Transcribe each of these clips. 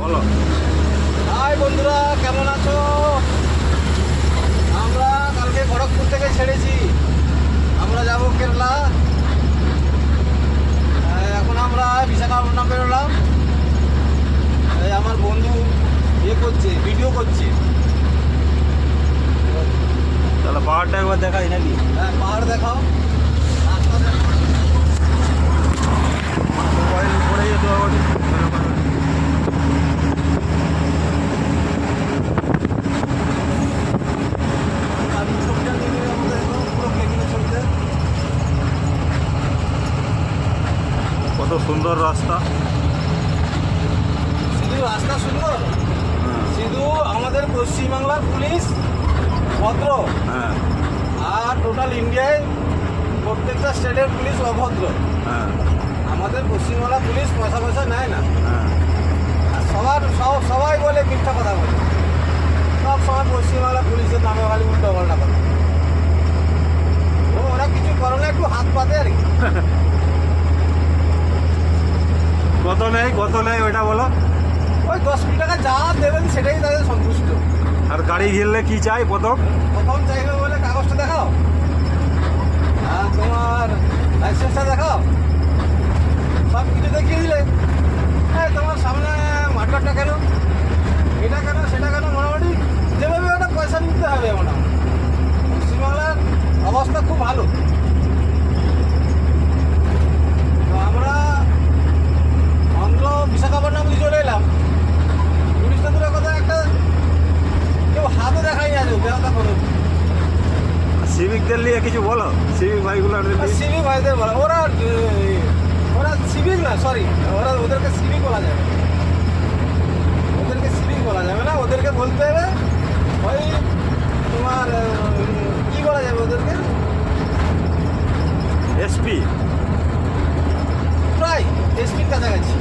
বলো। হাই বন্ধুরা, কেমন আছো? আমরা কালকে খড়গপুর থেকে ছেড়েছি, আমরা যাব কেরালা। এখন আমরা বিশাখাপট্টনম বেরোলাম। আমার বন্ধু করছে, ভিডিও করছে। তাহলে পাহাড়টা একবার দেখাই নাকি? হ্যাঁ, পাহাড় দেখাও, রাস্তা দেখাও। মোবাইল পড়ে যেতে হবে। ছবিটা নিয়ে আমাদের পুরো প্লেকিংয়ের ছবিতে। কত সুন্দর রাস্তা, শুধু রাস্তা সুন্দর, শুধু আমাদের পশ্চিমবাংলার পুলিশ ভদ্র, হ্যাঁ আর টোটাল ইন্ডিয়ায় প্রত্যেকটা স্টেটের পুলিশ অভদ্র। হ্যাঁ আমাদের পশ্চিমবাংলা পুলিশ পয়সা নেয় না। হ্যাঁ। আর সবাই বলে মিথ্যা কথা বলে, সব সময় পশ্চিমবাংলা পুলিশের নামে খালি উল্টো পাল্টা কথা। ওরা কিছু করে না, একটু হাত পাতে আর কি। কত নেই ওইটা বলো। ওই 10 কোটি টাকা যা দেবেন সেটাই তাদের সন্তুষ্ট। আর গাড়ি ঘিরলে কি চাই প্রথম? চাইবে বলে কাগজটা দেখাও, আর তোমার লাইসেন্সটা দেখাও, সব কিছু দেখিয়ে দিলে তোমার সামনে মার্কেটটা কেন, এটা কেন, সেটা কেন, মোটামুটি যেভাবে ওটা পয়সা নিতে হবে। মোটামুটি পশ্চিমবাংলার অবস্থা খুব ভালো। তো আমরা অন্ধ্র বিশাখাপট্টনম চলে এলাম। টুরিস্টদের দূরের কথা, একটা কেউ হাতও দেখাই আছে বেড়াতে করে। সিভিকদের নিয়ে কিছু বলো, সিভিক ভাইগুলোর সিভিক ভাইদের বলা, ওরা সিভিক না, সরি, ওদেরকে সিভিক বলা যাবে, ওদেরকে সিভিক বলা যাবে না। ওদেরকে বলতে হবে ওই তোমার কি বলা যাবে ওদেরকে, এসপি, প্রায় এসপির কাছাকাছি।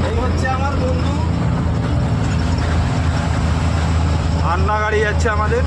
এই হচ্ছে আমার বন্ধু, আন্না গাড়ি যাচ্ছে আমাদের।